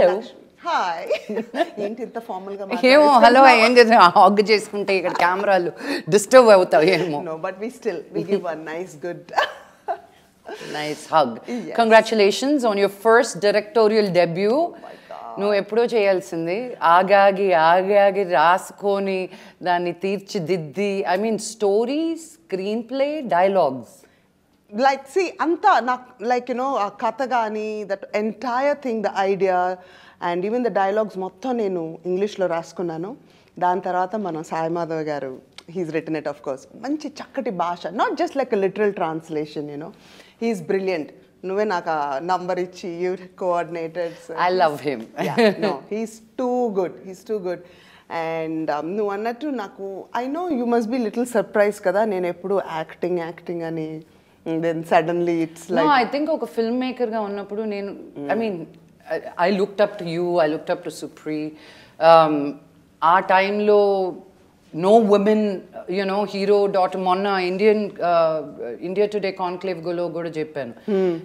Hello hi ఏంటి ఇంత formal గా ఏమో హలో ఏం చేసి హగ్ చేసుకుంటే ఇక్కడ కెమెరాలు డిస్టర్బ్ అవుతాయి ఏమో no but we still will give a nice good nice hug congratulations on your first directorial debut నువ్వు ఎప్పుడో చేయాల్సింది ఆగాగి ఆగాగి రాసుకొని దాన్ని తీర్చిదిద్ది I mean story screenplay dialogues like see anta like you know a katha gaani that entire thing the idea and even the dialogues mottham nenu english lo raskunnanu dan tarvata mana Sai Madhav garu he's written it of course manchi chakkati bhasha not just like a literal translation you know he's brilliant nuve naka number ichi you coordinated so I love him yeah no he's too good and nu annattu naku I know you must be little surprised kada nenu eppudu acting ani and then suddenly it's like no I think oka filmmaker ga unnappudu nenu I mean I looked up to you I looked up to Supri our time lo no women you know hero daughter monna India Today conclave golo goda cheppanu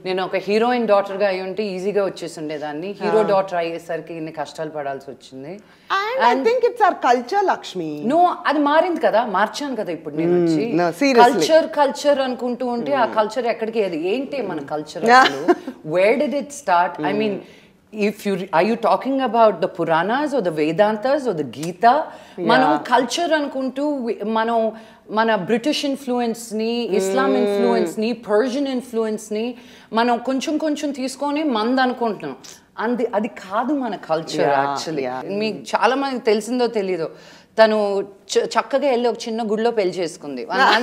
nenu oka heroine daughter ga ayunte easy ga vachestunde danni hero daughter ayyesariki inni kashtalu padalsi vachindi and I think it's our culture Lakshmi no adi marindi kada marchanu kada ippudu nenu vachi no seriously culture anukuntu unte aa culture ekkadiki edi enti mana culture asalu where did it start I mean if you are you talking about the Puranas or the Vedantas or the Gita manam culture anukuntu manam mana British influence ni Islam influence ni Persian influence ni manam koncham తీసుకొని మంద అనుకుంటున్నాం అది కాదు మన culture actually మీకు చాలా మందికి తెలిసిందో తెలీదో తను చక్కగా వెళ్ళి ఒక చిన్న గుడిలో పెళ్లి చేసుకుంది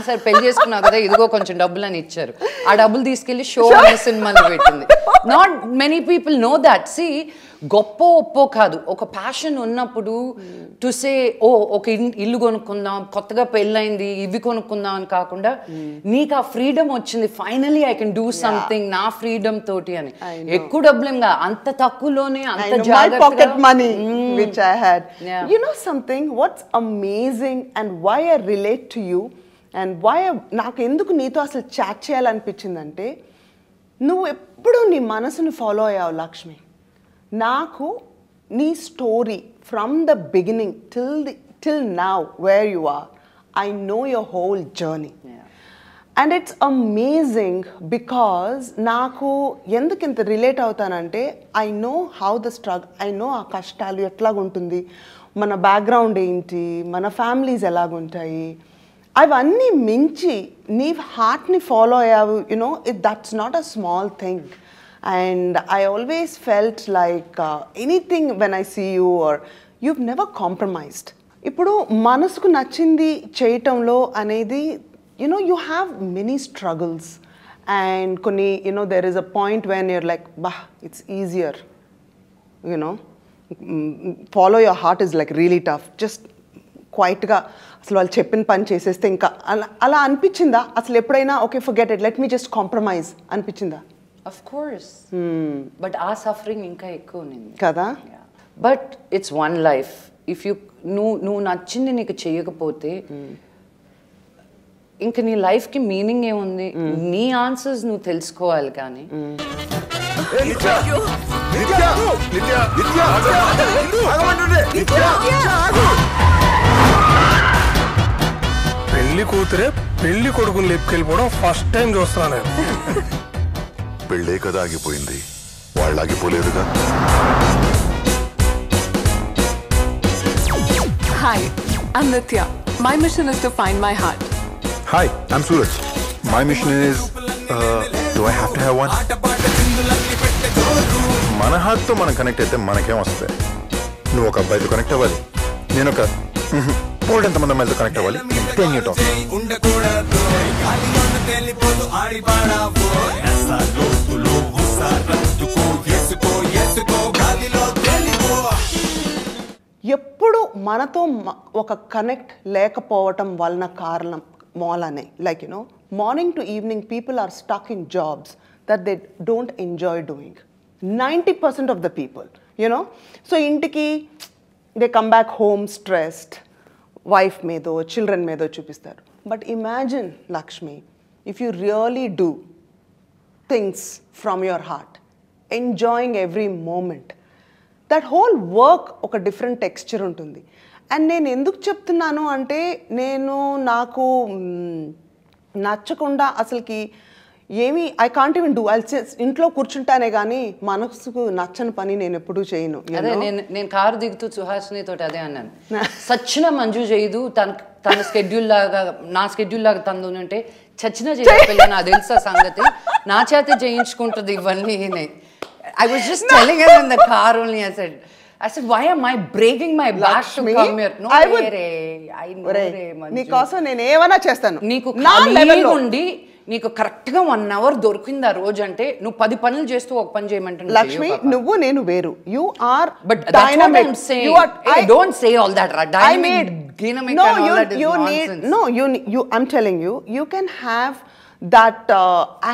సార్ పెళ్లి చేసుకున్నావు కదా ఇదిగో కొంచెం డబ్బులు అని ఇచ్చారు ఆ డబ్బులు తీసుకెళ్లి షో అనే సినిమాలో పెట్టింది not many people know that సి గొప్ప ఒప్పో కాదు ఒక ప్యాషన్ ఉన్నప్పుడు టు సే ఓ ఒక ఇల్లు కొనుక్కుందాం కొత్తగా పెళ్ళైంది ఇవి కొనుక్కుందాం అని కాకుండా నీకు ఆ ఫ్రీడమ్ వచ్చింది finally I can do something నా ఫ్రీడమ్ తోటి అని ఎక్కువ డబ్బులేంగా అంత తక్కువలోనే అంత జాగ్రత్తగా pocket money which I had you know something what's amazing and why I relate to you and why నాకు ఎందుకు నీతో అసలు చాట్ చేయాలనిపించిందంటే నువ్వు ఎప్పుడు నీ మనసుని ఫాలో అయ్యావు లక్ష్మి నాకు నీ story from the beginning till now where you are I know your whole journey and it's amazing because నాకు ఎందుకు ఇంత relate అవుతానంటే I know how the struggle I know ఆ కష్టాలు ఎట్లాగుంటుంది మన బ్యాక్గ్రౌండ్ ఏంటి మన ఫ్యామిలీస్ ఎలాగుంటాయి అవన్నీ మించి నీ హార్ట్ని ఫాలో అయ్యావు you know that's not a small thing and I always felt like anything when I see you are you've never compromised ఇప్పుడు మనసుకు నచ్చింది చేయటంలో అనేది you know you have many struggles and కొన్ని you know there is a point when you're like bah it's easier you know follow your heart is like really tough just quite గా అసలు వాళ్ళు చెప్పిన పని చేసేస్తే ఇంకా అలా అనిపించిందా అసలు ఎప్పుడైనా okay forget it let me just compromise అనిపించిందా ఆఫ్ కోర్స్ బట్ ఆ సఫరింగ్ ఇంకా ఎక్కువ ఉంది కదా but it's one life if you నువ్వు నచ్చింది నీకు చేయకపోతే ఇంక నీ లైఫ్కి మీనింగ్ ఏముంది నీ ఆన్సర్స్ నువ్వు తెలుసుకోవాలి కానీ పెళ్లి కూతురే పెళ్లి కొడుకుని లేపుకెళ్ళిపోవడం ఫస్ట్ టైం చూస్తున్నా నేను పెళ్ళే కదా ఆగిపోయింది వాళ్ళు ఆగిపోలేదుగా Hi, I'm Nitya. My mission is to find my heart. Hi, I'm Suraj. My mission is, do I have to have one? మన హార్ట్తో మనం కనెక్ట్ అయితే మనకేం వస్తుంది నువ్వు ఒక అబ్బాయితో కనెక్ట్ అవ్వాలి నేను ఒక ఓల్డ్ ఎంతమంది అమ్మాయిలతో కనెక్ట్ అవ్వాలి ఎప్పుడు మనతో ఒక కనెక్ట్ లేకపోవటం వలన కారణం మూలనే like you know morning to evening people are stuck in jobs that they don't enjoy doing 90% of the people you know so ఇంటికి they come back home stressed wife మీదో చిల్డ్రన్ మీదో చూపిస్తారు but imagine Lakshmi if you really do things from your heart enjoying every moment that whole work ఒక different texture ఉంటుంది. And నేను ఎందుకు చెప్తున్నాను అంటే నాకు నచ్చకుండా అసలుకి ఏమి ఐ కాంట్ ఈవెన్ డూ ఇంట్లో కూర్చుంటానే కానీ మనసుకు నచ్చని పని నేను ఎప్పుడూ చేయను. అదే నేను కారు దిగుతూ సుహాసిని తోటి అదే అన్నాను, సచ్చిన మంజు చేయదు తన స్కెడ్యూల్ లాగా నా స్కెడ్యూల్ లాగా తను ఉంటే చచ్చిన చేయకపోయినా నాకు తెలుసా సంగతి, నా చేత చేయించుకుంటుంది ఇవన్నీ. I was just telling her in the car only. I said, why am I breaking my back to come here? No, I know Manju. నీకోసం నేను ఏమైనా చేస్తాను. నీకు ఖాళీగా ఉండి నీకు కరెక్ట్ గా 1 hour దొరికింది ఆ రోజు అంటే నువ్వు 10 పనులు చేస్తూ ఒక పని చేయమంటే లక్ష్మి నువ్వు నేను వేరు. You are but dynamic. Don't say all that. Dynamic and all that is nonsense. You I'm telling you, you can have that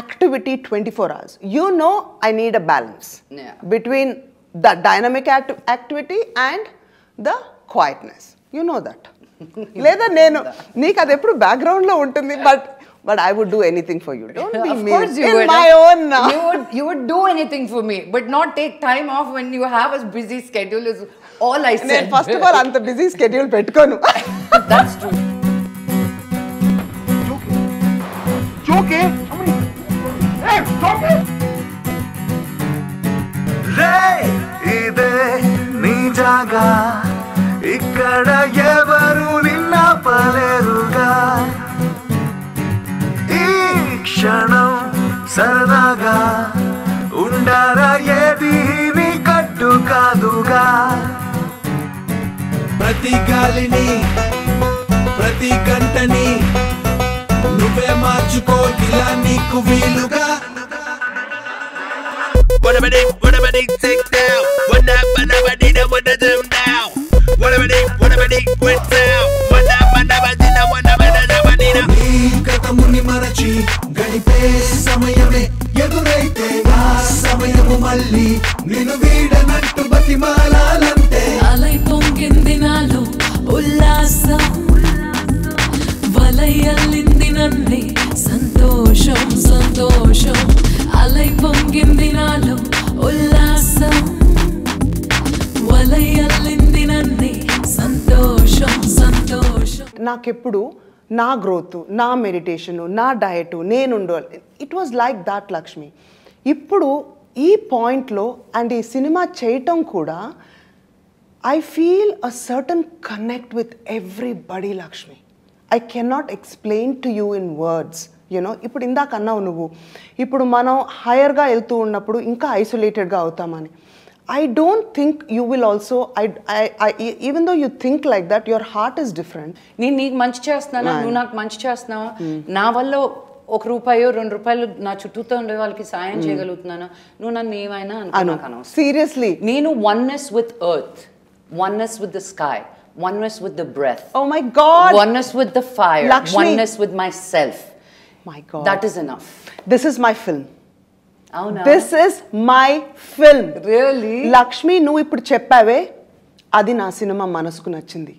activity 24 hours. You know I need a balance between the dynamic activity and the quietness. You know that. లేదా నేను నీకు అది ఎప్పుడు background లో ఉంటుంది. But I would do anything for you. Don't be mean. Of course you would. My own. You would do anything for me, but not take time off when you have a busy schedule is all I said. First of all, anta busy schedule petkonu. That's true. Okay. Hey, stop it. Ray, ide nee jaga ikkada evaru ninna paleruga క్షణం సరదాగా ఉండారా ఏది నీ కట్టు కాదుగా ప్రతి గాలిని ప్రతి గంటని నువ్వే మార్చుకో ఇలా నీకు వీలుగా whatever they take down what never need what them down whatever they went down what never need నీ గతముని మరచి గడిపే సమయమే ఎదురైతే ఆ సమయము మళ్ళీ నిన్ను వీడనట్టు బతిమాలాలంటే అలై పొంగింది నాలో ఉల్లాసం వలయల్లింది నన్నే సంతోషం సంతోషం అలై పొంగింది నాలో ఉల్లాసం వలయల్లింది నన్నే సంతోషం సంతోషం. నాకెప్పుడు నా గ్రోత్ నా మెడిటేషను నా డయటు నేను ఉండాలి. It was like that Lakshmi. ఇప్పుడు ఈ పాయింట్లో అండ్ ఈ సినిమా చేయటం కూడా I feel a certain connect with everybody Lakshmi. I cannot explain to you in words. You know ఇప్పుడు ఇందాక అన్నావు నువ్వు ఇప్పుడు మనం హైయర్గా వెళ్తూ ఉన్నప్పుడు ఇంకా ఐసోలేటెడ్గా అవుతామని. I don't think you will also, even though you think like that, your heart is different. నేను నీకు మంచి చేస్తున్నానా, నువ్వు నాకు మంచి చేస్తున్నావా, నా వల్ల ₹1 ₹2 నా చుట్టూతో ఉండే వాళ్ళకి సాయం చేయగలుగుతున్నాను, నువ్వు నన్ను ఏమైనా అనుకున్నాను. Sieriously. నేను oneness with earth, oneness with the sky, oneness with the breath. Oh my God. Oneness with the fire, Lakshmi. Oneness with myself. My God. That is enough. This is my film. Oh no. This is my film. Really? Lakshmi, నువ్వు ఇప్పుడు చెప్పావే అది నా cinema మనసుకు నచ్చింది.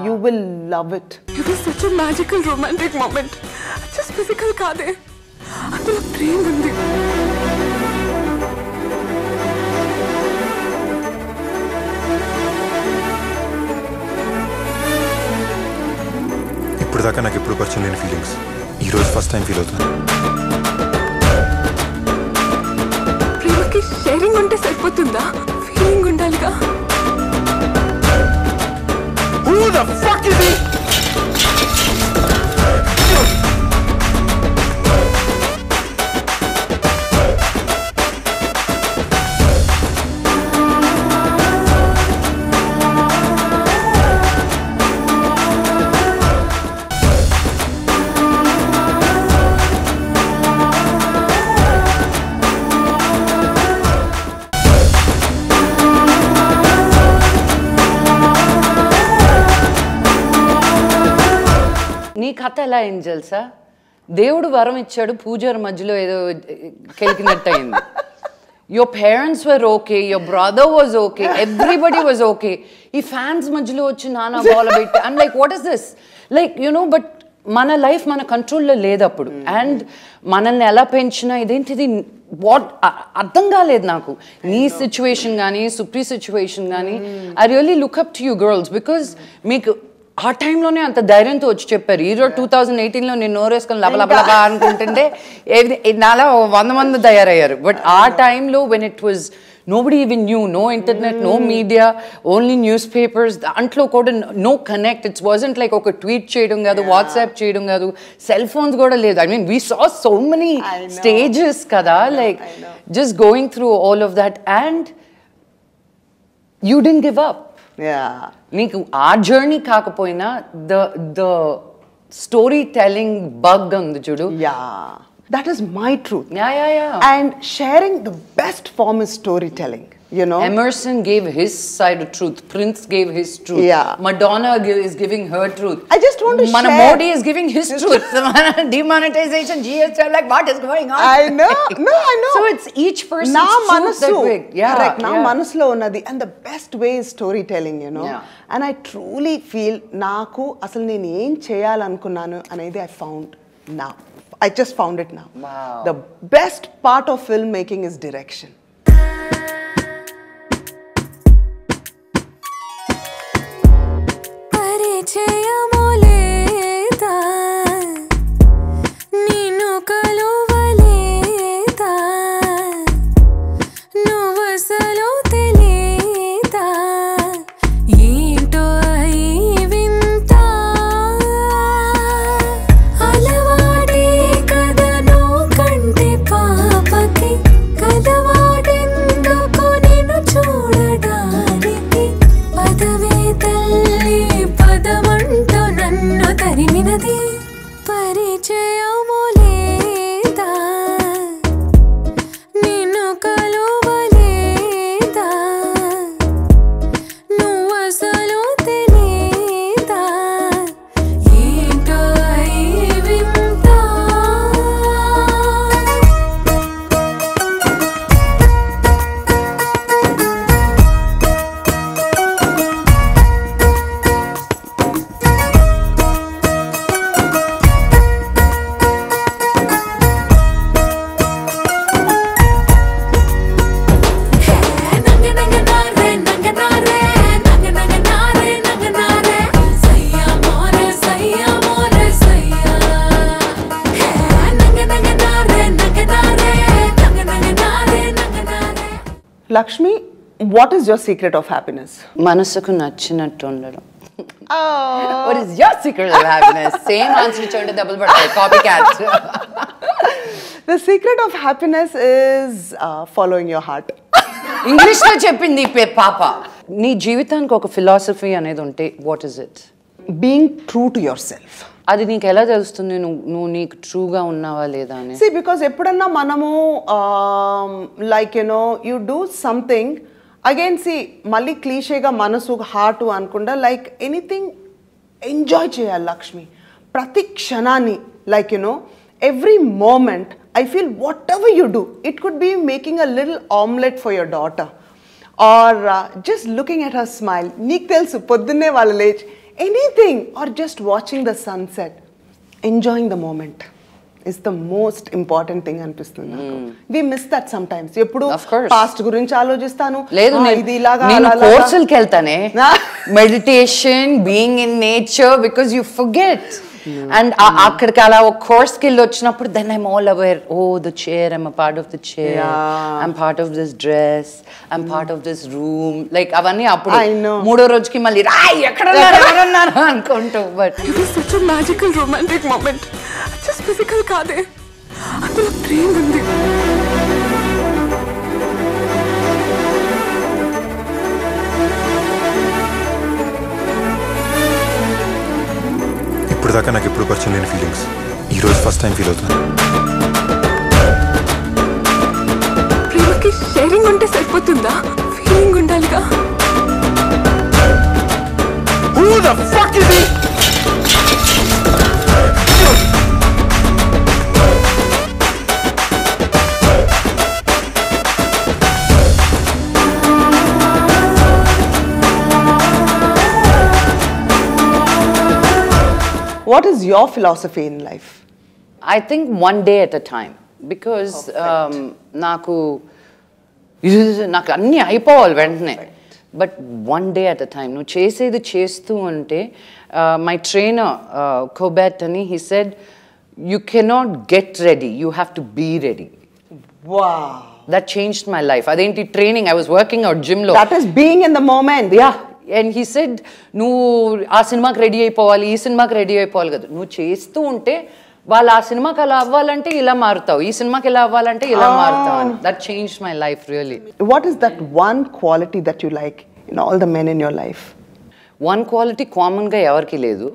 You will love it. It was such a magical romantic moment. Just physical కాదే, అందులో ప్రేమ ఉంది. ఇప్పుడు దాకా నాకు ఎప్పుడు పరిచయం లేని ఫీలింగ్స్ ఈరోజు ఫస్ట్ టైం ఫీల్ అవుతున్నాను. ప్రేమకి షేరింగ్ ఉంటే సరిపోతుందా? ఫీలింగ్ ఉండాలిగా. Who the fuck is he? నీ కథ ఎలా అయింది తెలుసా? దేవుడు వరం ఇచ్చాడు, పూజారి మధ్యలో ఏదో కెలికినట్టు అయింది. Your parents were okay, your brother was okay, everybody was okay. ఈ ఫ్యాన్స్ మధ్యలో వచ్చి నానా బాల్ పెట్టి I'm like what is this, like you no. But మన లైఫ్ మన కంట్రోల్లో లేదు అప్పుడు. అండ్ మనల్ని ఎలా పెంచినా ఇదేంటిది అర్థం కాలేదు నాకు. నీ సిచ్యువేషన్ కానీ సుప్రీ సిచ్యువేషన్ కానీ I really look up to you girls because మీకు ఆ టైంలోనే అంత ధైర్యంతో వచ్చి చెప్పారు. ఈరోజు 2018లో నేను నోరేసుకొని లబలబలబా అనుకుంటుంటే నాలా 100 మంది తయారయ్యారు. బట్ ఆ టైంలో when it was nobody even knew, no internet, no media, only newspapers. Antlo kuda no connect. It wasn't like okay tweet cheyadum kadu, WhatsApp cheyadum kadu, cell phones kuda ledu. I mean we saw so many stages kada, like just going through all of that, and you didn't give up. Yeah, neeku our journey kaakapoyina the storytelling bug undi chudu. Yeah, that is my truth. Yeah. And sharing the best form is storytelling, you know. Emerson gave his side of truth. Prince gave his truth. Yeah. Madonna is giving her truth. I just want to Mana share. Modi is giving his truth. Demonetization, GST, I'm like, what is going on? I know. So it's each person's Na truth manasu. that way. Yeah, Correct. Na yeah. manaslo unnadi. And the best way is storytelling, you know. Yeah. And I truly feel naaku asalu nenu em cheyalannukunnanu anedi I found now. I just found it now. Wow. The best part of filmmaking is direction. Lakshmi, what is your secret of happiness? మనసుకు నచ్చినట్టు ఉండడం. Oh. What is your secret of happiness? Same answer ఇచ్చాడు double పడతాయి copycat. The secret of happiness is following your heart. English లో చెప్పింది పాప. నీ జీవితానికి ఒక ఫిలాసఫీ అనేది ఉంటే what is it? Being true to yourself. అది నీకు ఎలా తెలుస్తుంది నువ్వు నీకు ట్రూగా ఉన్నావా లేదా అని? See, because ఎప్పుడన్నా మనము like you know you do something again, see మళ్ళీ క్లీషేగా మనసు హార్ట్ అనుకుండా లైక్ ఎనీథింగ్ ఎంజాయ్ చేయాలి లక్ష్మి. ప్రతి క్షణాన్ని like you know every moment I feel whatever you do, it could be making a little omelette for your daughter or just looking at her smile. నీకు తెలుసు పొద్దున్నే వాళ్ళు లేచి anything or just watching the sunset, enjoying the moment is the most important thing అనిపిస్తుంది నాకు. We miss that sometimes. ఎప్పుడు past గురించి ఆలోచిస్తాను. లేదు ఇది ఇలాగా నేను కోర్సులకి వెళ్తానే meditation being in nature because you forget and అక్కడికి అలా ఒక కోర్స్కి వెళ్ళి వచ్చినప్పుడు then I'm all aware oh the chair I'm a part of the chair I'm part of this dress I'm part of this room like అవన్నీ అప్పుడు మూడో రోజుకి మళ్ళీ రాయ్ ఎక్కడున్నారు అనుకుంటూ but it was such a magical romantic moment just physical కాదే అందులో ప్రేమ ఉంది ఇప్పుడు దాకా నాకు ఎప్పుడు పరిచయం లేని ఫీలింగ్స్ ఈరోజు ఫస్ట్ టైం ఫీల్ అవుతున్నాను. ప్రేమకి షేరింగ్ ఉంటే సరిపోతుందా? ఫీలింగ్ ఉండాలిగా. Who the fuck is he? What is your philosophy in life? I think one day at a time. Because నాకు అన్నీ అయిపోవాలి వెంటనే. But one day at a time. నువ్వు చేసేది చేస్తూ ఉంటే మై ట్రైనర్ కోబాట్ అని he said you cannot get ready, you have to be ready. Wow. That changed my life. అదేంటి training, I was working out gym లో. That is being in the moment. Yeah. And he said నువ్వు ఆ సినిమాకి ready అయిపోవాలి, ఈ సినిమాకి ready అయిపోవాలి కదా. నువ్వు చేస్తూ ఉంటే వాళ్ళు ఆ సినిమాకి అలా అవ్వాలంటే ఇలా మారుతావు, ఈ సినిమాకి ఇలా అవ్వాలంటే ఇలా మారుతావు. That changed my life really. What is that one quality that you like in all the men in your life? One quality కామన్గా ఎవరికి లేదు.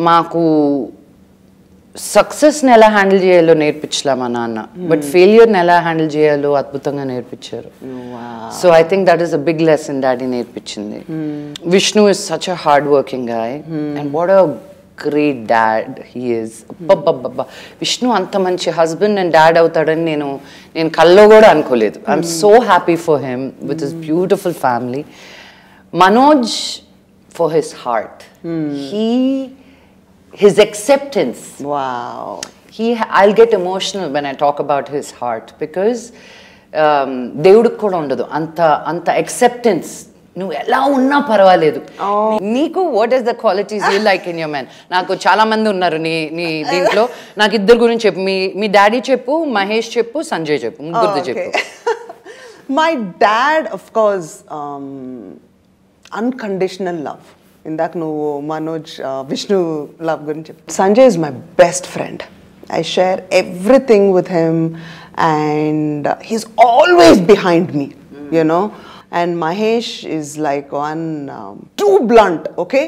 మాకు సక్సెస్ని ఎలా హ్యాండిల్ చేయాలో నేర్పించలే మా నాన్న, బట్ ఫెయిల్యూర్ని ఎలా హ్యాండిల్ చేయాలో అద్భుతంగా నేర్పించారు. So I think that is a big lesson daddy నేర్పించింది. Vishnu is such a hard working guy and what a great dad he is. అబ్బబ్బబ్బా, విష్ణు అంత మంచి హస్బెండ్ అండ్ డాడ్ అవుతాడని నేను కల్లో కూడా అనుకోలేదు. I'm so happy for him with his beautiful family. Manoj for his heart, his acceptance. Wow. I'll get emotional when I talk about his heart because దేవుడికి కూడా ఉండదు అంత acceptance. నువ్వు ఎలా ఉన్నా పర్వాలేదు. నీకు what is the qualities you like in your man? నాకు చాలా మంది ఉన్నారు నీ దీంట్లో. నాకు ఇద్దరు గురించి చెప్పు. మీ డాడీ చెప్పు, మహేష్ చెప్పు, సంజయ్ చెప్పు, ముగ్గురిది చెప్పు. My dad, of course, unconditional love. ఇందాక నువ్వు మనోజ్ విష్ణు లవ్ గురించి చెప్పు. Sanjay is my best friend. I share everything with him and he's always behind me, you know. And Mahesh is like one too blunt, okay?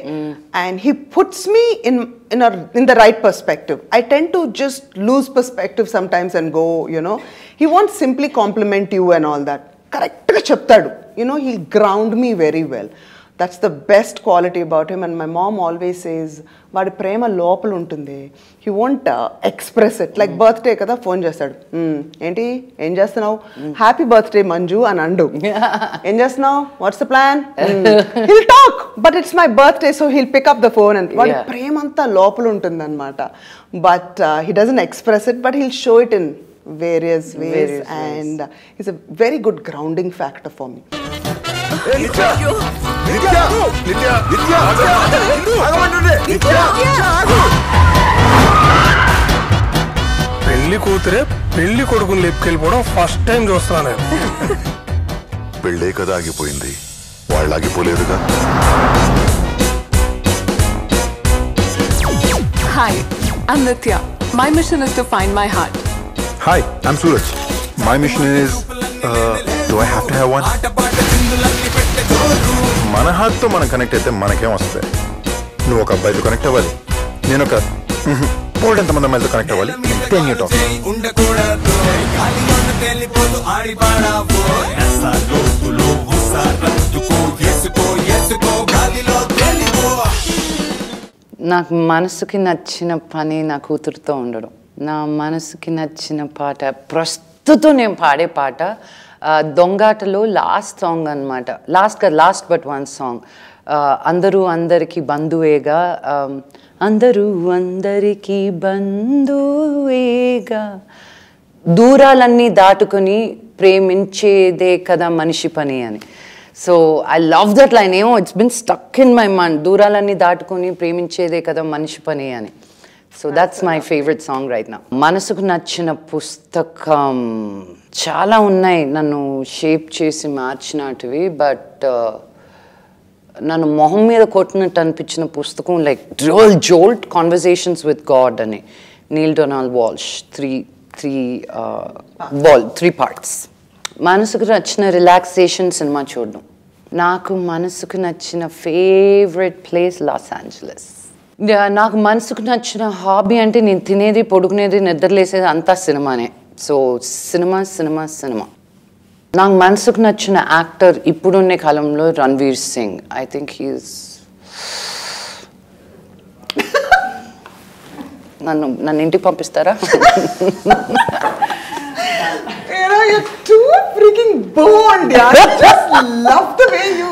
And he puts me in the right perspective. I tend to just lose perspective sometimes and go, you know. He won't simply compliment you and all that. Correct ga cheptadu. You know, he'll ground me very well. That's the best quality about him. And my mom always says, వాడి ప్రేమ లోపల ఉంటుంది. He won't express it. Like birthday కదా, phone చేస్తాడు, ఏంటి ఏం చేస్తున్నావు, happy birthday Manju అని and. ఏం చేస్తున్నావు, what's the plan, he'll talk but it's my birthday so he'll pick up the phone and వాడి ప్రేమ అంతా లోపల ఉంటుంది అనమాట. But he doesn't express it, but he'll show it in various ways. And he's a very good grounding factor for me. పెళ్లి కూతురే పెళ్లి కొడుకుని లేపుకెళ్ళిపోవడం first time చూస్తున్నా నేను. పెళ్ళే కదా ఆగిపోయింది, వాళ్ళు ఆగిపోలేదుగా. Hi, I'm Nitya. My mission is to find my heart. Hi, I'm Suraj. My mission is, do I have to have one? మన హార్ట్తో మనం కనెక్ట్ అయితే మనకేం వస్తుంది? నువ్వు ఒక అబ్బాయితో కనెక్ట్ అవ్వాలి, నేను ఒక బోల్డ్ ఎంతమంది అమ్మాయిలతో కనెక్ట్ అవ్వాలి. నాకు మనసుకి నచ్చిన పని నా కూతురుతో ఉండడం. నా మనసుకి నచ్చిన పాట ప్రస్తుతం నేను పాడే పాట దొంగాటలో లాస్ట్ సాంగ్ అనమాట. Last but one song. అందరూ అందరికీ బంధువేగా, అందరూ అందరికీ బంధువేగా, దూరాలన్నీ దాటుకొని ప్రేమించేదే కదా మనిషి పని అని. So I love that line. ఏమో it's been stuck in my mind, దూరాలన్నీ దాటుకొని ప్రేమించేదే కదా మనిషి పని అని. So that's my favourite song right now. మనసుకు నచ్చిన పుస్తకం చాలా ఉన్నాయి నన్ను షేప్ చేసి మార్చినటివి. బట్ నన్ను మొహం మీద కొట్టినట్టు అనిపించిన పుస్తకం like real jolt conversations with God అని, Neil Donald Walsh. Three parts. మనసుకు నచ్చిన రిలాక్సేషన్ సినిమా చూడడం. నాకు మనసుకు నచ్చిన ఫేవరెట్ ప్లేస్ లాస్ ఏంజలస్. నాకు మనసుకు నచ్చిన హాబీ అంటే నేను తినేది, పొడుకునేది, నిద్రలేసేది అంతా సినిమానే. So cinema. నాకు మనసుకు నచ్చిన యాక్టర్ ఇప్పుడున్న కాలంలో Ranveer Singh. I think he's నన్ను ఇంటికి పంపిస్తారా? You're too freaking bold, yaar. I just love the way you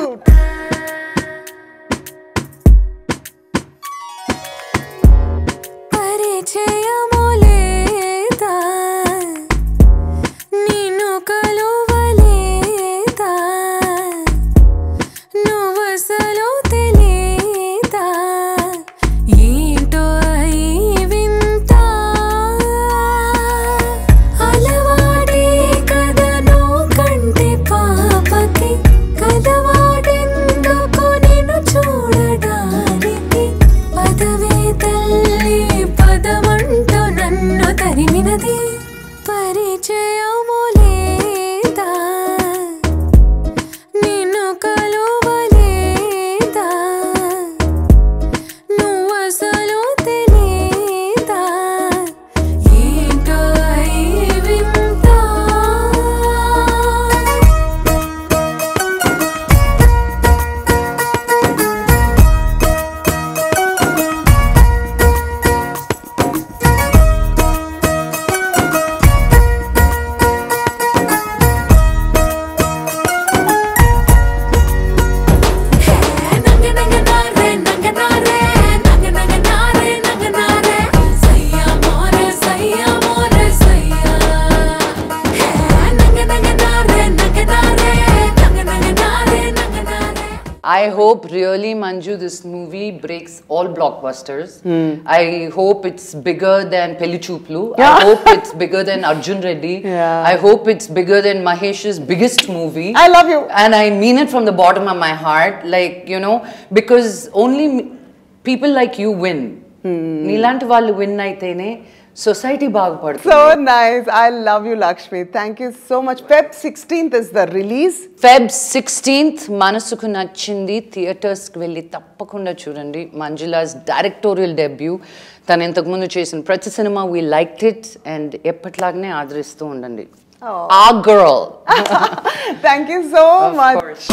పరిచయము లేదా నిన్ను కలువలేదా నువ్వసలు తెలీదా ఏంటో ఈ వింత అలవాడే కదా నువ్వు కంటి పాపకి కలవాడెందుకు నిన్ను చూడడానికి పదవే తల్లి పదమంటూ నన్ను తరిమినది పరిచయము లేదా నిన్ను కలువలేదా నువ్వసలు తెలీదా ఏంటో ఈ వింత I hope really, Manju, this movie breaks all blockbusters. I hope it's bigger than Pelli Chooplu. I hope it's bigger than Arjun Reddy. I hope it's bigger than Mahesh's biggest movie. I love you. And I mean it from the bottom of my heart. Like, you know, because only people like you win. Neelanti vallu win aitene society బాగుపడుతుంది. So nice. I love you, Lakshmi. Thank you so much. Feb 16th is the release. Feb 16th మనసుకు నచ్చింది థియేటర్స్కి వెళ్ళి తప్పకుండా చూడండి. Manjula's directorial debut. తను ఇంతకుముందు చేసిన ప్రతి సినిమా వీ లైక్డ్ ఇట్ అండ్ ఎప్పట్లాగానే ఆదరిస్తూ ఉండండి. ఆ girl. Thank you so much. Of course.